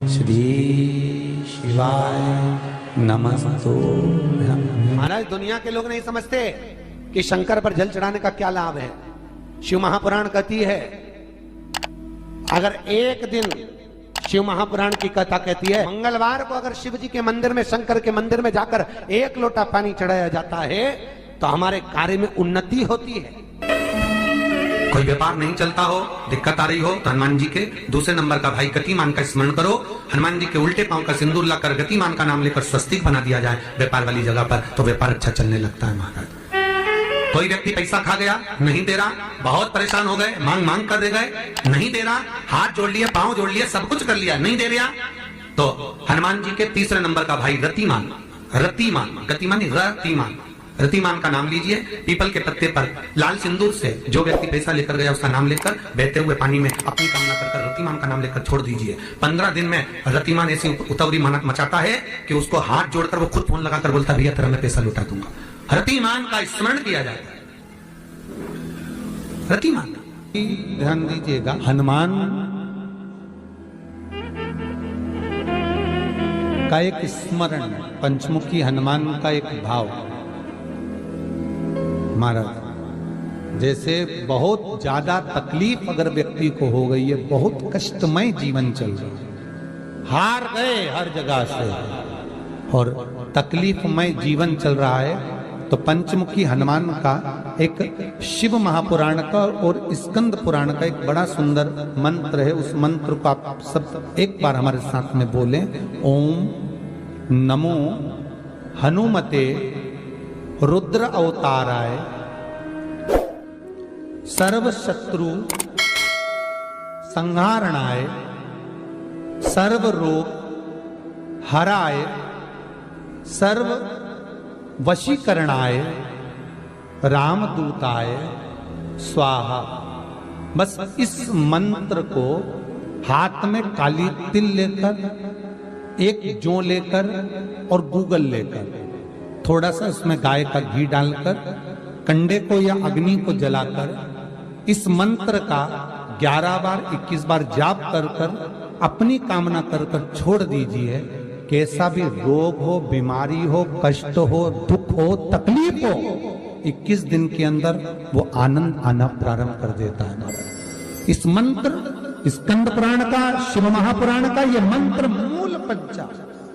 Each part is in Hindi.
श्री शिवाय नमस्तु। महाराज, दुनिया के लोग नहीं समझते कि शंकर पर जल चढ़ाने का क्या लाभ है। शिव महापुराण कहती है, अगर एक दिन शिव महापुराण की कथा कहती है, मंगलवार को अगर शिव जी के मंदिर में, शंकर के मंदिर में जाकर एक लोटा पानी चढ़ाया जाता है तो हमारे कार्य में उन्नति होती है। कोई व्यापार नहीं चलता हो, दिक्कत आ रही हो तो हनुमान जी के दूसरे नंबर का भाई गतिमान का स्मरण करो। हनुमान जी के उल्टे पांव का सिंदूर लाकर गतिमान का नाम लेकर स्वस्तिक बना दिया जाए व्यापार वाली जगह पर, तो व्यापार अच्छा चलने लगता है महाराज। कोई व्यक्ति पैसा खा गया, नहीं दे रहा, बहुत परेशान हो गए, मांग मांग कर दे गए, नहीं दे रहा, हाथ जोड़ लिए, पांव जोड़ लिए, सब कुछ कर लिया, नहीं दे रहा, तो हनुमान जी के तीसरे नंबर का भाई रतिमान, रतिमान, गतिमान रतिमान, रतिमान का नाम लीजिए। पीपल के पत्ते पर लाल सिंदूर से जो व्यक्ति पैसा लेकर गया उसका नाम लेकर बहते हुए पानी में अपनी कामना कर रतिमान का नाम लेकर छोड़ दीजिए। 15 दिन में रतिमान ऐसी उतावली मचाता है कि उसको हाथ जोड़कर वो खुद फोन लगाकर बोलता है, भैया तेरा मैं पैसा लौटा दूंगा। रतिमान का स्मरण किया जाता है। रतिमान, ध्यान दीजिएगा, हनुमान का एक स्मरण, पंचमुखी हनुमान का एक भाव। महाराज, जैसे बहुत ज्यादा तकलीफ अगर व्यक्ति को हो गई है, बहुत कष्टमय जीवन चल रहा है, हार गए हर जगह से और तकलीफमय जीवन चल रहा है, तो पंचमुखी हनुमान का एक शिव महापुराण का और स्कंद पुराण का एक बड़ा सुंदर मंत्र है। उस मंत्र को आप सब एक बार हमारे साथ में बोलें। ओम नमो हनुमते रुद्र अवताराय सर्व शत्रु संहारणाय सर्व रोग हराय सर्व वशीकरणाय रामदूताय स्वाहा। बस इस मंत्र को हाथ में काली तिल लेकर, एक जौ लेकर और गूगल लेकर, थोड़ा सा उसमें गाय का घी डालकर, कंडे को या अग्नि को जलाकर इस मंत्र का 11 बार 21 बार जाप कर कर अपनी कामना कर कर छोड़ दीजिए। कैसा भी रोग हो, बीमारी हो, कष्ट हो, दुख हो, तकलीफ हो, 21 दिन के अंदर वो आनंद आना प्रारंभ कर देता है। इस मंत्र, स्कंद पुराण का, शिव महापुराण का ये मंत्र मूल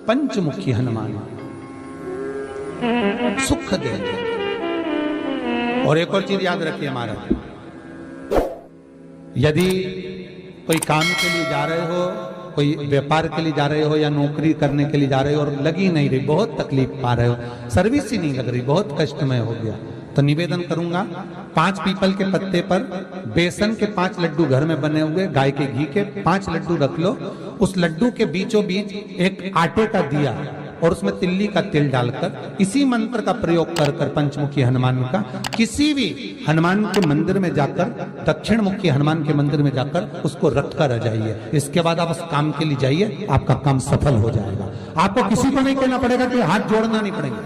पंचमुखी हनुमान सुख दे। और एक और चीज याद रखिए महाराज, यदि कोई काम के लिए जा रहे हो, कोई व्यापार के लिए जा रहे हो या नौकरी करने के लिए जा रहे हो और लगी नहीं रही, बहुत तकलीफ पा रहे हो, सर्विस ही नहीं लग रही, बहुत कष्टमय हो गया, तो निवेदन करूंगा 5 पीपल के पत्ते पर बेसन के 5 लड्डू घर में बने हुए, गाय के घी के 5 लड्डू रख लो। उस लड्डू के बीचों बीच एक आटे का दिया और उसमें तिल्ली का तेल डालकर इसी मंत्र का प्रयोग कर कर पंचमुखी हनुमान का किसी भी हनुमान के मंदिर में जाकर, दक्षिण मुखी हनुमान के मंदिर में जाकर उसको रख कर आ जाइए। इसके बाद आप उस काम के लिए जाइए, आपका काम सफल हो जाएगा। आपको किसी को नहीं कहना पड़ेगा, कि हाथ जोड़ना नहीं पड़ेगा,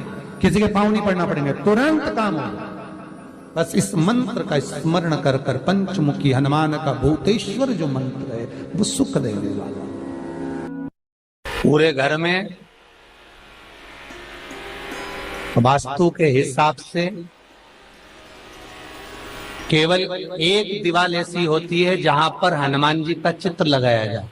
किसी के पांव नहीं पड़ना पड़ेंगे, तुरंत काम होगा। बस इस मंत्र का स्मरण कर कर पंचमुखी हनुमान का भूतेश्वर जो मंत्र है वो सुख देने वाला। पूरे घर में वास्तु के हिसाब से केवल एक दीवार ऐसी होती है जहां पर हनुमान जी का चित्र लगाया जाए।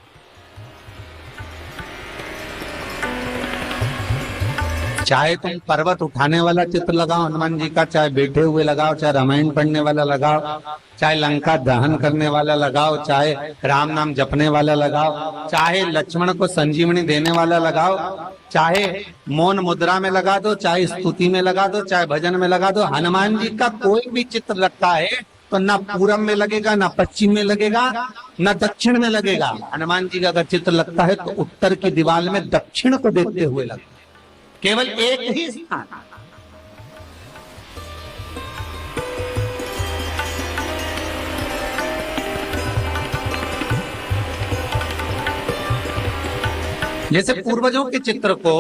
चाहे तुम पर्वत उठाने वाला चित्र लगाओ हनुमान जी का, चाहे बैठे हुए लगाओ, चाहे रामायण पढ़ने वाला लगाओ, चाहे लंका दहन करने वाला लगाओ, चाहे राम नाम जपने वाला लगाओ, चाहे लक्ष्मण को संजीवनी देने वाला लगाओ, चाहे मौन मुद्रा में लगा दो, चाहे स्तुति में लगा दो, चाहे भजन में लगा दो। हनुमान जी का कोई भी चित्र लगता है तो ना पूरब में लगेगा, ना पश्चिम में लगेगा, ना दक्षिण में लगेगा। हनुमान जी का अगर चित्र लगता है तो उत्तर की दीवार में दक्षिण को देखते हुए लगता है, केवल एक ही स्थान। जैसे पूर्वजों के चित्र को,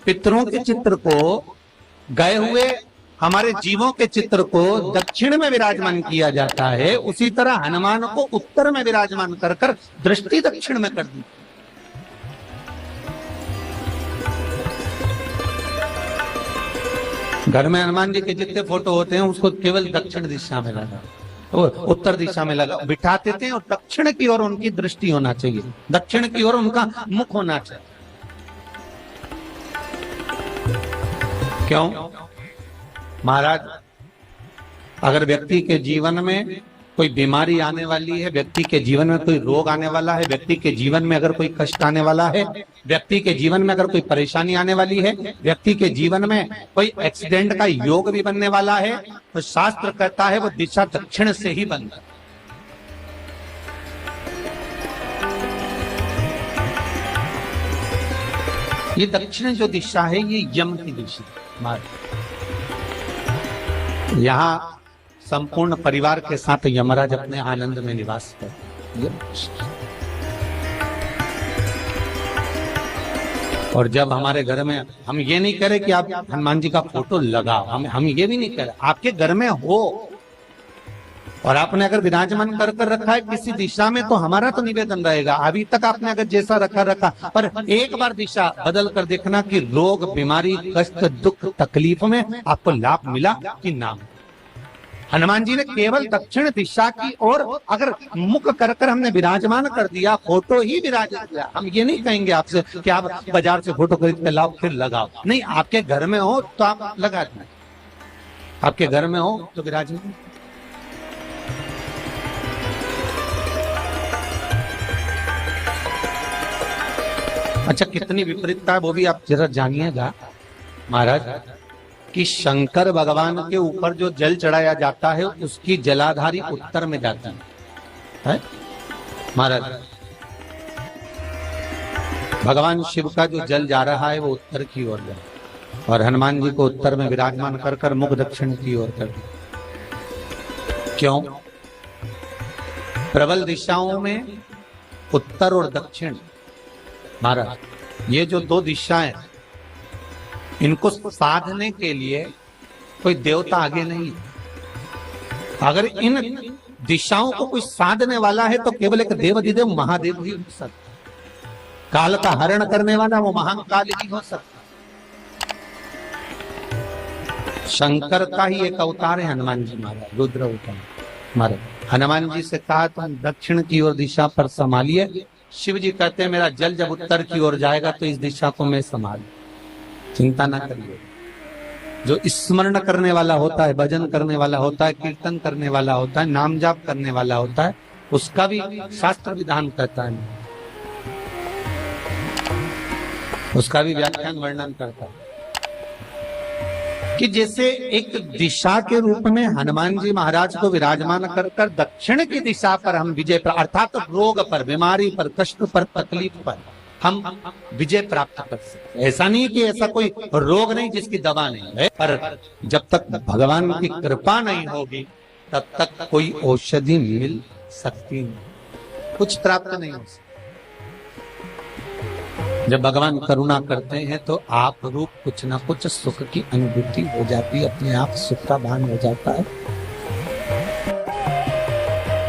पितरों के चित्र को, गए हुए हमारे जीवों के चित्र को दक्षिण में विराजमान किया जाता है, उसी तरह हनुमान को उत्तर में विराजमान कर कर दृष्टि दक्षिण में कर दी। घर में हनुमान जी के जितने फोटो होते हैं उसको केवल दक्षिण दिशा में लगा, वो उत्तर दिशा में लगा बिठाते थे, और दक्षिण की ओर उनकी दृष्टि होना चाहिए, दक्षिण की ओर उनका मुख होना चाहिए। क्यों? महाराज, अगर व्यक्ति के जीवन में कोई बीमारी आने वाली है, व्यक्ति के जीवन में कोई रोग आने वाला है, व्यक्ति के जीवन में अगर कोई कष्ट आने वाला है, व्यक्ति के जीवन में अगर कोई परेशानी आने वाली है, व्यक्ति के जीवन में कोई एक्सीडेंट का योग भी बनने वाला है, तो शास्त्र कहता है वो दिशा दक्षिण से ही बनता है। ये दक्षिण जो दिशा है ये यम की दिशा। यहाँ संपूर्ण परिवार के साथ यमराज अपने आनंद में निवास करते। और जब हमारे घर में, हम ये नहीं कह रहे कि आप हनुमान जी का फोटो लगाओ, हम ये भी नहीं कह रहे, आपके घर में हो और आपने अगर विराजमान कर रखा है किसी दिशा में, तो हमारा तो निवेदन रहेगा, अभी तक आपने अगर जैसा रखा, पर एक बार दिशा बदल कर देखना कि रोग, बीमारी, कष्ट, दुख, तकलीफ में आपको लाभ मिला कि ना। हनुमान जी ने केवल दक्षिण दिशा की ओर अगर मुख कर हमने विराजमान कर दिया, फोटो ही विराजित किया। हम ये नहीं कहेंगे आपसे कि आप बाजार से फोटो खरीद के लाओ फिर लगाओ, नहीं, आपके घर में हो तो आप लगा दें, आपके घर में हो तो विराजमान। अच्छा, कितनी विपरीतता है वो भी आप जरा जानिएगा महाराज, कि शंकर भगवान के ऊपर जो जल चढ़ाया जाता है उसकी जलाधारी उत्तर में जाती है महाराज। भगवान शिव का जो जल जा रहा है वो उत्तर की ओर जा, और हनुमान जी को उत्तर में विराजमान कर मुख दक्षिण की ओर कर दिया। क्यों? प्रबल दिशाओं में उत्तर और दक्षिण महाराज, ये जो दो दिशाएं, इनको साधने के लिए कोई देवता आगे नहीं। अगर इन दिशाओं को कोई साधने वाला है तो केवल एक देवाधिदेव महादेव ही हो सकता। काल का हरण करने वाला वो महाकाल ही हो सकता। शंकर का ही एक अवतार है हनुमान जी महाराज, रुद्र अवतार महाराज। हनुमान जी से कहा तुम दक्षिण की ओर दिशा पर संभालिए, शिव जी कहते हैं मेरा जल जब उत्तर की ओर जाएगा तो इस दिशा को मैं संभाल, चिंता ना करिए। जो स्मरण करने वाला होता है, भजन करने वाला होता है, कीर्तन करने वाला होता है, नाम जाप करने वाला होता है, उसका भी शास्त्र विधान कहता है, उसका भी व्याख्यान वर्णन करता है कि जैसे एक दिशा के रूप में हनुमान जी महाराज को विराजमान कर दक्षिण की दिशा पर हम विजय पर, अर्थात रोग पर, बीमारी पर, कष्ट पर, तकलीफ पर हम विजय प्राप्त कर सकते। ऐसा नहीं कि ऐसा कोई रोग नहीं जिसकी दवा नहीं है, पर जब तक भगवान की कृपा नहीं होगी तब तक कोई औषधि मिल सकती नहीं, कुछ प्राप्त नहीं हो सकता। जब भगवान करुणा करते हैं तो आप रूप कुछ ना कुछ सुख की अनुभूति हो जाती है, अपने आप सुख का भान हो जाता है।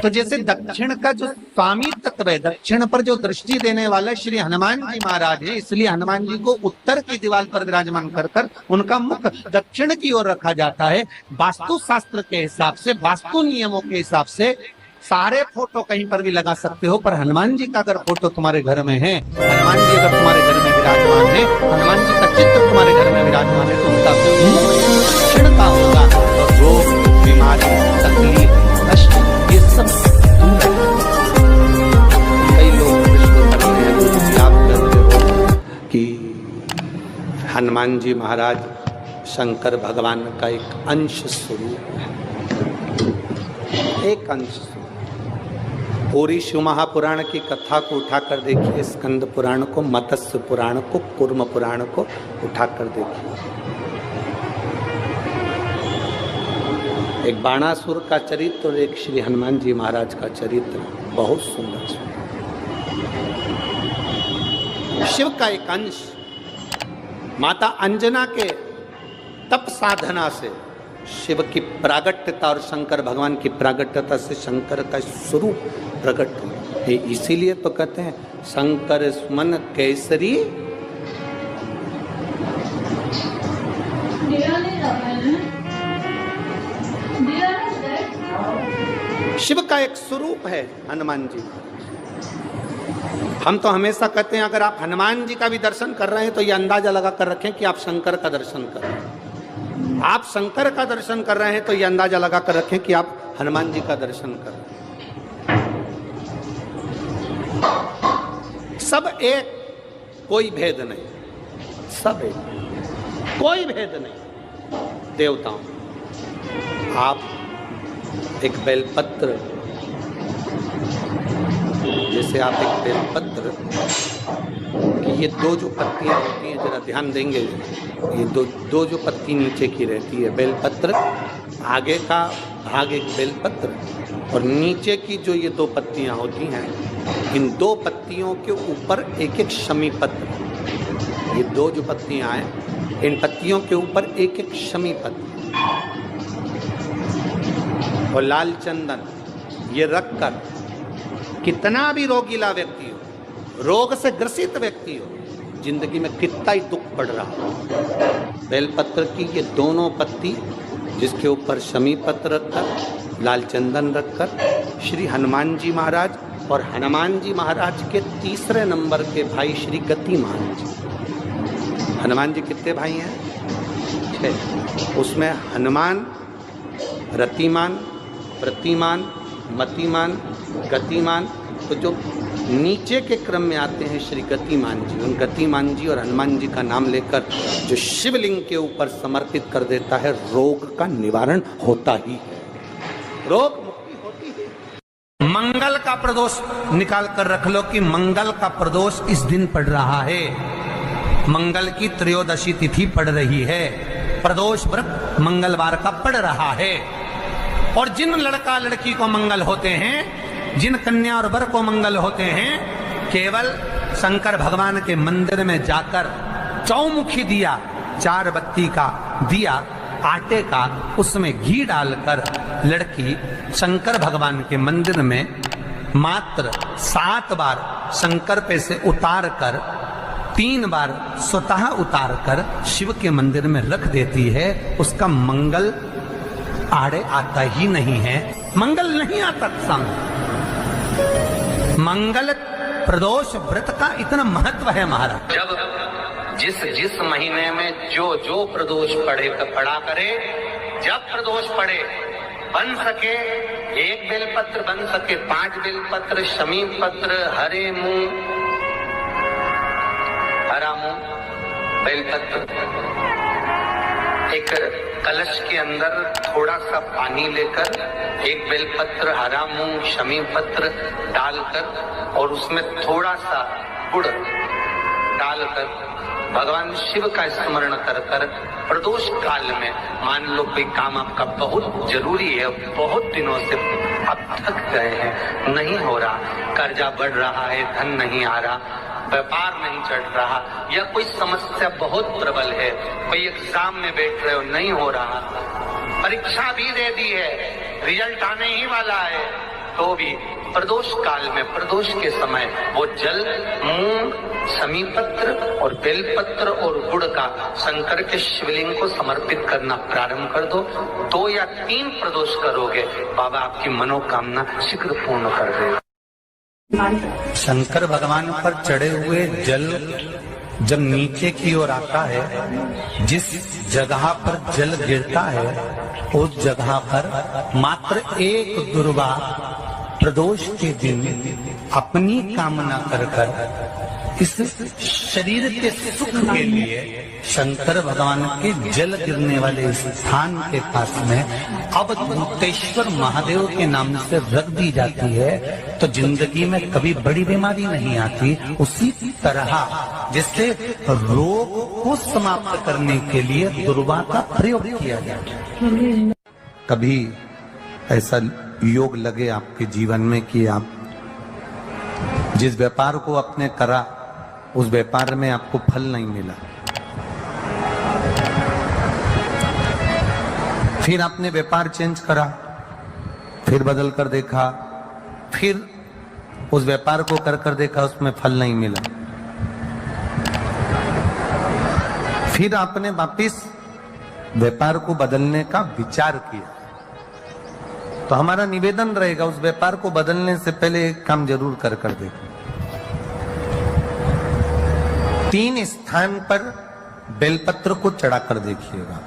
तो जैसे दक्षिण का जो स्वामी तत्व है, दक्षिण पर जो दृष्टि देने वाला श्री हनुमान जी महाराज है, इसलिए हनुमान जी को उत्तर की दीवार पर विराजमान कर उनका मुख दक्षिण की ओर रखा जाता है। वास्तु शास्त्र के हिसाब से, वास्तु नियमों के हिसाब से सारे फोटो कहीं पर भी लगा सकते हो, पर हनुमान जी का अगर फोटो तुम्हारे घर में है, हनुमान जी अगर तुम्हारे घर में विराजमान है, हनुमान जी का चित्र तुम्हारे घर में विराजमान है, तो उसका दक्षिण का होगा। तो रोग, बीमारी, तकलीफ, कष्ट, ये सब कई लोग याद करते हो कि हनुमान जी महाराज शंकर भगवान का एक अंश स्वरूप है, एक अंश। पूरी शिव महापुराण की कथा को उठाकर देखिए, स्कंद पुराण को, मत्स्य पुराण को, कूर्म पुराण को उठाकर देखिए। एक बाणासुर का चरित्र और एक श्री हनुमान जी महाराज का चरित्र बहुत सुंदर। शिव का एक अंश माता अंजना के तप साधना से शिव की प्रागट्यता और शंकर भगवान की प्रागट्यता से शंकर का स्वरूप प्रकट हुआ। इसीलिए तो कहते हैं शंकर सुमन केसरी। शिव का एक स्वरूप है हनुमान जी। हम तो हमेशा कहते हैं अगर आप हनुमान जी का भी दर्शन कर रहे हैं तो ये अंदाजा लगा कर रखें कि आप शंकर का दर्शन कर रहे हैं। आप शंकर का दर्शन कर रहे हैं तो ये अंदाजा लगा कर रखें कि आप हनुमान जी का दर्शन कर रहे हैं। सब एक, कोई भेद नहीं, सब एक, कोई भेद नहीं। देवताओं, आप एक बेलपत्र, जैसे आप एक बेलपत्र कि ये दो जो पत्तियां होती हैं, जरा ध्यान देंगे, ये दो जो पत्ती नीचे की रहती है बेलपत्र, आगे का भाग एक बेलपत्र और नीचे की जो ये दो पत्तियां होती हैं, इन दो पत्तियों के ऊपर एक एक शमी पत्र। ये दो जो पत्तियां हैं, इन पत्तियों के ऊपर एक एक शमी पत्र और लाल चंदन ये रखकर कितना भी रोगीला व्यक्ति हो, रोग से ग्रसित व्यक्ति हो, जिंदगी में कितना ही दुख पड़ रहा हो, बेलपत्र की ये दोनों पत्ती जिसके ऊपर शमी पत्र रखकर, लाल चंदन रखकर श्री हनुमान जी महाराज और हनुमान जी महाराज के तीसरे नंबर के भाई श्री गतिमान जी। हनुमान जी कितने भाई हैं? 6। उसमें हनुमान, रतिमान, प्रतिमान, मतिमान, गतिमान, तो जो नीचे के क्रम में आते हैं श्री गतिमान जी, उन गतिमान जी और हनुमान जी का नाम लेकर जो शिवलिंग के ऊपर समर्पित कर देता है, रोग का निवारण होता ही है, रोग मुक्ति होती है। मंगल का प्रदोष निकाल कर रख लो कि मंगल का प्रदोष इस दिन पड़ रहा है, मंगल की त्रयोदशी तिथि पड़ रही है, प्रदोष व्रत मंगलवार का पड़ रहा है। और जिन लड़का लड़की को मंगल होते हैं, जिन कन्या और वर को मंगल होते हैं, केवल शंकर भगवान के मंदिर में जाकर चौमुखी दिया, 4 बत्ती का दिया आटे का, उसमें घी डालकर लड़की शंकर भगवान के मंदिर में मात्र 7 बार शंकर पे से उतार कर 3 बार स्वतः उतार कर शिव के मंदिर में रख देती है, उसका मंगल आड़े आता ही नहीं है, मंगल नहीं आता सामने। मंगल प्रदोष व्रत का इतना महत्व है महाराज। जब जिस महीने में जो प्रदोष पड़ा करे, जब प्रदोष पड़े, बन सके 1 बेलपत्र, बन सके 5 बेलपत्र, शमी पत्र, हरे मूंग, हरा मूंग, बेलपत्र, एक कलश के अंदर थोड़ा सा पानी लेकर 1 बेलपत्र, हरा मूंग, शमी पत्र डालकर और उसमें थोड़ा सा गुड़ डालकर भगवान शिव का स्मरण कर कर प्रदोष काल में, मान लो कोई काम आपका बहुत जरूरी है, बहुत दिनों से आप थक गए हैं, नहीं हो रहा, कर्जा बढ़ रहा है, धन नहीं आ रहा, व्यापार नहीं चढ़ रहा, या कोई समस्या बहुत प्रबल है, कोई एग्जाम में बैठ रहे हो नहीं हो रहा, परीक्षा भी दे दी है, रिजल्ट आने ही वाला है, तो भी प्रदोष काल में, प्रदोष के समय वो जल, मूंग, शमी पत्र और बेलपत्र और गुड़ का शंकर के शिवलिंग को समर्पित करना प्रारंभ कर दो। 2 या 3 प्रदोष करोगे, बाबा आपकी मनोकामना शीघ्र पूर्ण कर देगा। शंकर भगवान पर चढ़े हुए जल जब नीचे की ओर आता है, जिस जगह पर जल गिरता है उस जगह पर मात्र 1 दुर्वा प्रदोष के दिन अपनी कामना कर कर इस शरीर के सुख के लिए शंकर भगवान के जल गिरने वाले स्थान के पास में अवधूतेश्वर महादेव के नाम से रख दी जाती है, तो जिंदगी में कभी बड़ी बीमारी नहीं आती। उसी तरह जिससे रोग को समाप्त करने के लिए दुर्वा का प्रयोग किया जाता है। कभी ऐसा योग लगे आपके जीवन में कि आप जिस व्यापार को आपने करा उस व्यापार में आपको फल नहीं मिला, फिर आपने व्यापार चेंज करा, फिर बदल कर देखा, फिर उस व्यापार को कर देखा, उसमें फल नहीं मिला, फिर आपने वापिस व्यापार को बदलने का विचार किया, तो हमारा निवेदन रहेगा उस व्यापार को बदलने से पहले एक काम जरूर कर देखें। 3 स्थान पर बेलपत्र को चढ़ाकर देखिएगा।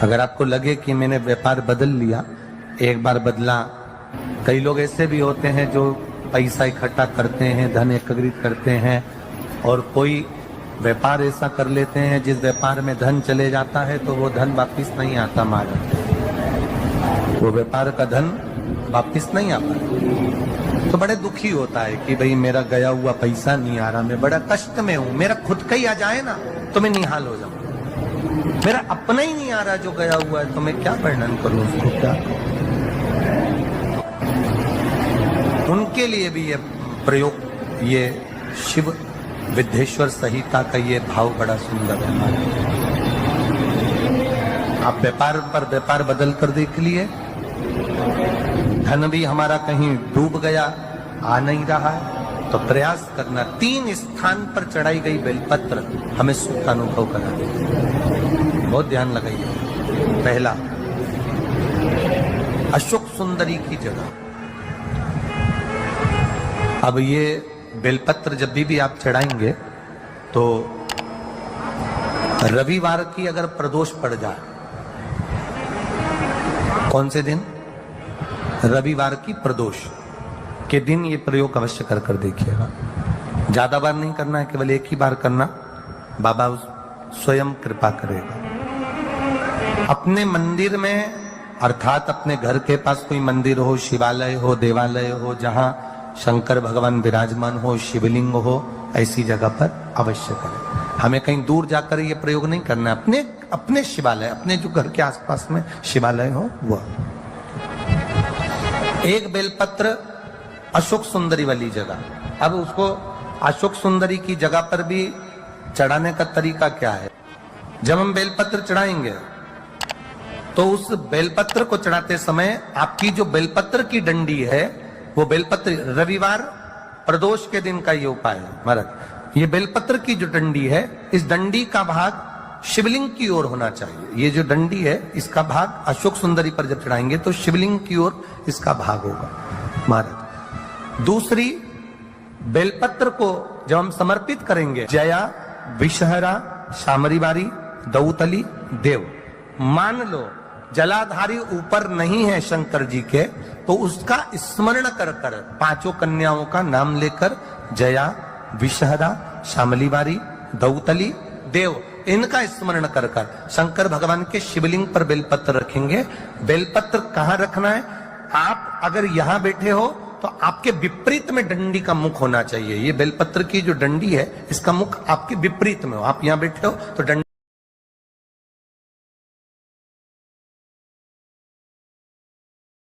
अगर आपको लगे कि मैंने व्यापार बदल लिया, एक बार बदला, कई लोग ऐसे भी होते हैं जो पैसा इकट्ठा करते हैं, धन एकत्रित करते हैं, और कोई व्यापार ऐसा कर लेते हैं जिस व्यापार में धन चले जाता है तो वो धन वापिस नहीं आता, वो व्यापार का धन वापिस नहीं आता। तो बड़े दुखी होता है कि भाई मेरा गया हुआ पैसा नहीं आ रहा, मैं बड़ा कष्ट में हूं, मेरा खुद का ही आ जाए ना तो मैं निहाल हो जाऊं, मेरा अपना ही नहीं आ रहा जो गया हुआ है, तो मैं क्या वर्णन करूं उसको, क्या उनके लिए भी ये प्रयोग, ये शिव विद्येश्वर संहिता का ये भाव बड़ा सुंदर है। आप व्यापार पर व्यापार बदल कर देख लिए, धन भी हमारा कहीं डूब गया, आ नहीं रहा है, तो प्रयास करना 3 स्थान पर चढ़ाई गई बेलपत्र हमें सुख का अनुभव करा देगी। बहुत ध्यान लगाइए। पहला, अशोक सुंदरी की जगह। अब ये बेलपत्र जब भी आप चढ़ाएंगे तो रविवार की अगर प्रदोष पड़ जाए, कौन से दिन? रविवार की प्रदोष के दिन ये प्रयोग अवश्य कर देखिएगा। ज्यादा बार नहीं करना है, केवल एक ही बार करना, बाबा स्वयं कृपा करेगा। अपने मंदिर में, अर्थात अपने घर के पास कोई मंदिर हो, शिवालय हो, देवालय हो, जहां शंकर भगवान विराजमान हो, शिवलिंग हो, ऐसी जगह पर अवश्य करें। हमें कहीं दूर जाकर ये प्रयोग नहीं करना है, अपने शिवालय, अपने जो घर के आसपास में शिवालय हो वह। एक बेलपत्र अशोक सुंदरी वाली जगह। अब उसको अशोक सुंदरी की जगह पर भी चढ़ाने का तरीका क्या है? जब हम बेलपत्र चढ़ाएंगे तो उस बेलपत्र को चढ़ाते समय आपकी जो बेलपत्र की डंडी है, वो बेलपत्र, रविवार प्रदोष के दिन का ये उपाय है महाराज। ये बेलपत्र की जो डंडी है, इस डंडी का भाग शिवलिंग की ओर होना चाहिए। ये जो डंडी है, इसका भाग अशोक सुंदरी पर जब चढ़ाएंगे तो शिवलिंग की ओर इसका भाग होगा महाराज। दूसरी, बेलपत्र को जब हम समर्पित करेंगे, जया, विषहरा, शामरीवारी, दौतली, देव, मान लो जलाधारी ऊपर नहीं है शंकर जी के, तो उसका स्मरण कर 5 कन्याओं का नाम लेकर जया, विषहरा, शामलीवारी, दौतली, देव, इनका स्मरण कर शंकर भगवान के शिवलिंग पर बेलपत्र रखेंगे। बेलपत्र कहां रखना है? आप अगर यहां बैठे हो तो आपके विपरीत में डंडी का मुख होना चाहिए। ये बेलपत्र की जो डंडी है, इसका मुख आपके विपरीत में हो। आप यहां बैठे हो तो डंडी